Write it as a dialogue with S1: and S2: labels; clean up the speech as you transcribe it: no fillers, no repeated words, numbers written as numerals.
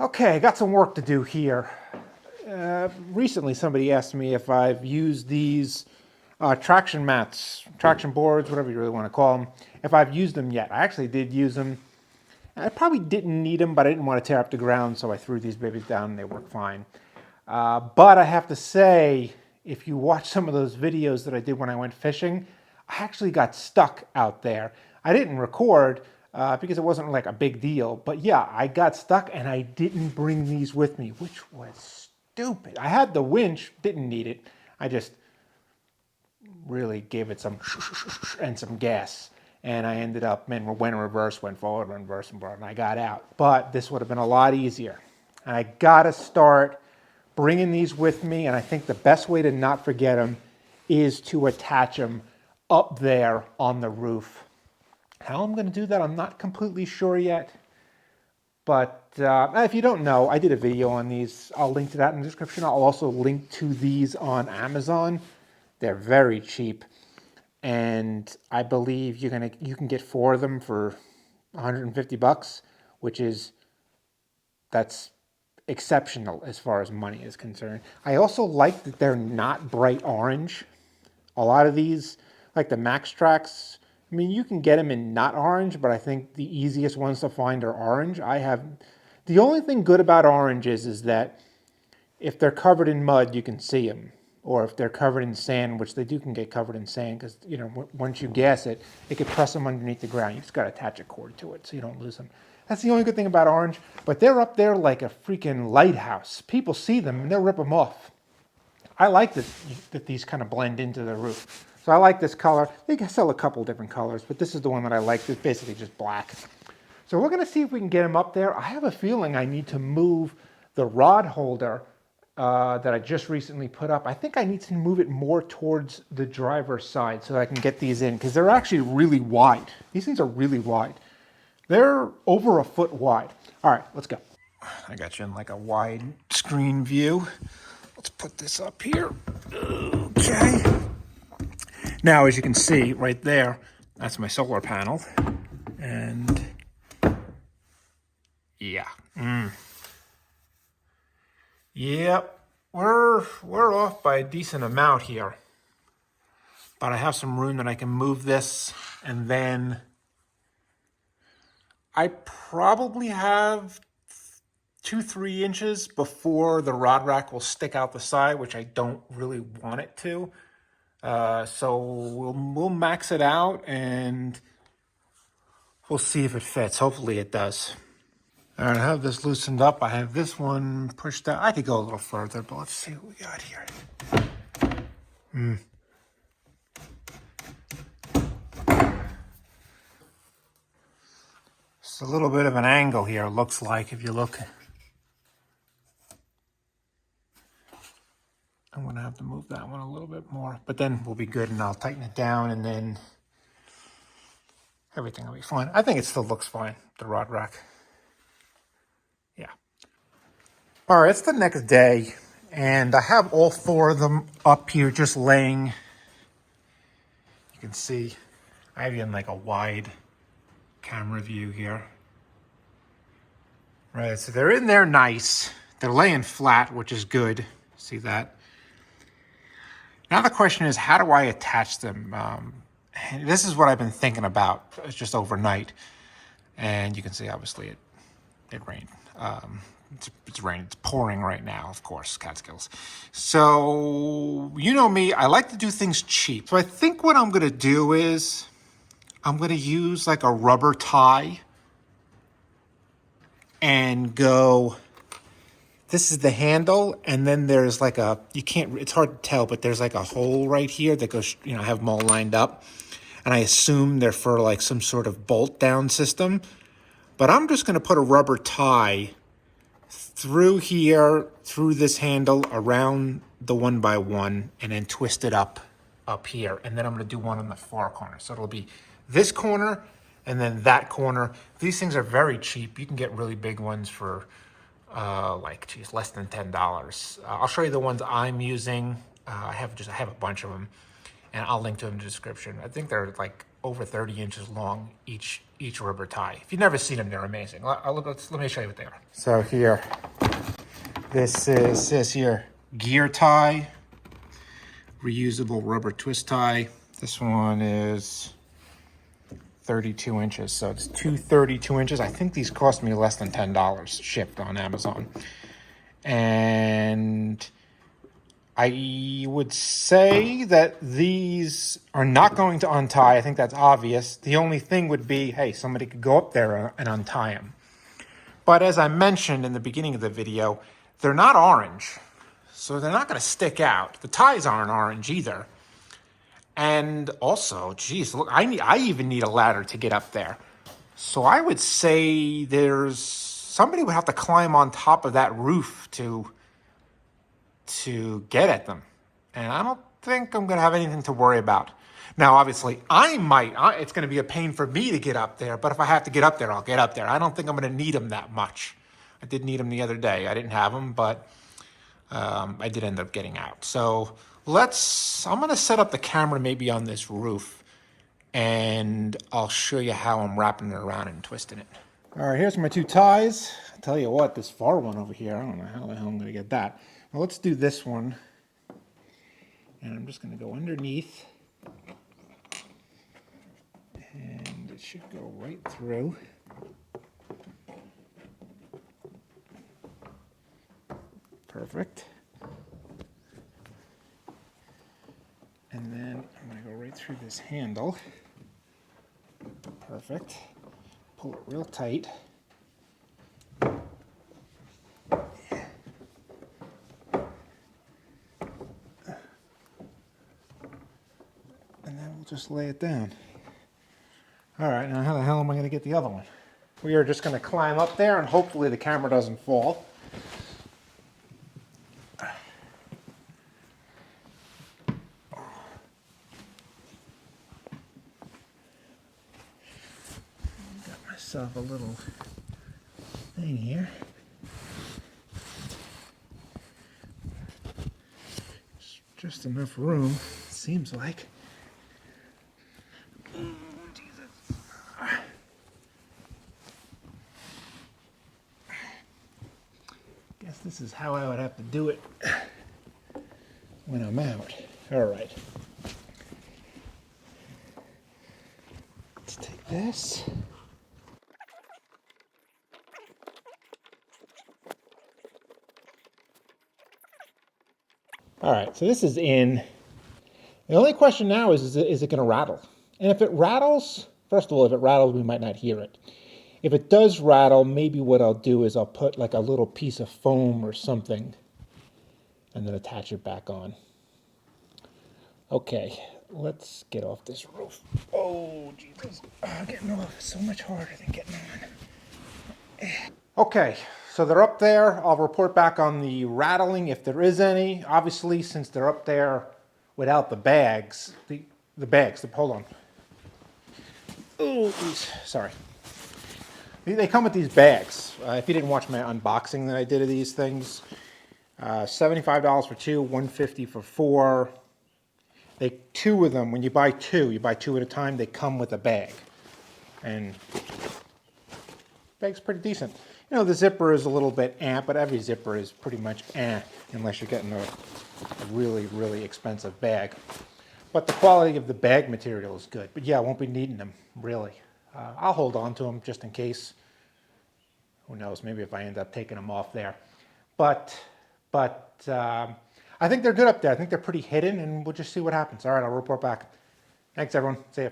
S1: Okay, I got some work to do here. Recently somebody asked me if I've used these traction mats, traction boards, whatever you really want to call them, if I've used them yet. I actually did use them. I probably didn't need them, but I didn't want to tear up the ground, so I threw these babies down and they work fine. But I have to say, if you watch some of those videos that I did when I went fishing, I actually got stuck out there. I didn't record because it wasn't like a big deal, but yeah, I got stuck and I didn't bring these with me, which was stupid. I had the winch, didn't need it. I just really gave it some and some gas. And I ended up, went in reverse, went forward, reverse, and I got out. But this would have been a lot easier. And I gotta start bringing these with me, and I think the best way to not forget them is to attach them up there on the roof. How I'm gonna do that, I'm not completely sure yet. But if you don't know, I did a video on these. I'll link to that in the description. I'll also link to these on Amazon. They're very cheap. And I believe you can get 4 of them for 150 bucks, which that's exceptional as far as money is concerned. I also like that they're not bright orange. A lot of these, like the Maxtrax, I mean, you can get them in not orange, but I think the easiest ones to find are orange. The only thing good about oranges is that if they're covered in mud, you can see them. Or if they're covered in sand, which they can get covered in sand, because once you gas it, it could press them underneath the ground. You just got to attach a cord to it so you don't lose them. That's the only good thing about orange. But they're up there like a freaking lighthouse. People see them and they'll rip them off. I like that these kind of blend into the roof. So I like this color. They can sell a couple different colors, but this is the one that I like. It's basically just black. So we're going to see if we can get them up there. I have a feeling I need to move the rod holder that I just recently put up. I think I need to move it more towards the driver's side so that I can get these in, because they're actually really wide. These things are really wide. They're over a foot wide. All right, let's go. I got you in like a wide screen view. Let's put this up here. Okay. Now, as you can see right there, that's my solar panel. And yeah. Yep, we're off by a decent amount here. But I have some room that I can move this, and then I probably have 2-3 inches before the rod rack will stick out the side, which I don't really want it to. So we'll max it out and we'll see if it fits. Hopefully it does. All right, I have this loosened up. I have this one pushed out. I could go a little further, but let's see what we got here. It's a little bit of an angle here, it looks like, if you look. I'm going to have to move that one a little bit more, but then we'll be good, and I'll tighten it down, and then everything will be fine. I think it still looks fine, the rod rack. Yeah. All right, it's the next day, and I have all 4 of them up here just laying. You can see I have you in like a wide camera view here. Right, so they're in there nice. They're laying flat, which is good. See that? Now the question is, how do I attach them? This is what I've been thinking about just overnight. And you can see, obviously, it rained. It's raining. It's pouring right now, of course, Catskills. So, you know me, I like to do things cheap. So I think what I'm going to do is I'm going to use like a rubber tie and go, this is the handle, and then there's like it's hard to tell, but there's like a hole right here that goes, I have them all lined up. And I assume they're for like some sort of bolt down system. But I'm just going to put a rubber tie through here, through this handle, around the 1x1, and then twist it up here. And then I'm going to do one on the far corner. So it'll be this corner and then that corner. These things are very cheap. You can get really big ones for less than $10. I'll show you the ones I'm using. I have a bunch of them, and I'll link to them in the description. I think they're like over 30 inches long, each rubber tie. If you've never seen them, they're amazing. Let me show you what they are. So here, this says here, gear tie, reusable rubber twist tie. This one is 32 inches, so it's 232 inches. I think these cost me less than $10 shipped on Amazon. And I would say that these are not going to untie. I think that's obvious. The only thing would be, hey, somebody could go up there and untie them. But as I mentioned in the beginning of the video, they're not orange, so they're not going to stick out. The ties aren't orange either. And also, geez, look, I even need a ladder to get up there. So I would say somebody would have to climb on top of that roof to get at them. And I don't think I'm going to have anything to worry about. Now, obviously, it's going to be a pain for me to get up there, but if I have to get up there, I'll get up there. I don't think I'm going to need them that much. I did need them the other day. I didn't have them, but I did end up getting out. So I'm going to set up the camera maybe on this roof, and I'll show you how I'm wrapping it around and twisting it. All right, here's my two ties. I'll tell you what, this far one over here, I don't know how the hell I'm going to get that. Now let's do this one. And I'm just going to go underneath. And it should go right through. Perfect. And then I'm going to go right through this handle. Perfect. Pull it real tight. And then we'll just lay it down. All right, now how the hell am I going to get the other one? We are just going to climb up there and hopefully the camera doesn't fall. Got myself a little thing here. Just enough room, seems like. Guess this is how I would have to do it when I'm out. All right. Let's take this. All right, so this is in. The only question now is it going to rattle? And if it rattles, first of all, if it rattles, we might not hear it. If it does rattle, maybe what I'll do is I'll put like a little piece of foam or something and then attach it back on. Okay, let's get off this roof. Oh, Jesus. Getting off is so much harder than getting on. Okay, so they're up there. I'll report back on the rattling if there is any. Obviously, since they're up there without the bags, hold on. Oh, sorry. They come with these bags. If you didn't watch my unboxing that I did of these things, $75 for two, $150 for four. Two of them, when you buy two at a time, they come with a bag. And the bag's pretty decent. You know, the zipper is a little bit but every zipper is pretty much unless you're getting a really, really expensive bag. But the quality of the bag material is good. But yeah, I won't be needing them, really. I'll hold on to them just in case. Who knows, maybe if I end up taking them off there. But I think they're good up there. I think they're pretty hidden, and we'll just see what happens. All right, I'll report back. Thanks, everyone. See ya.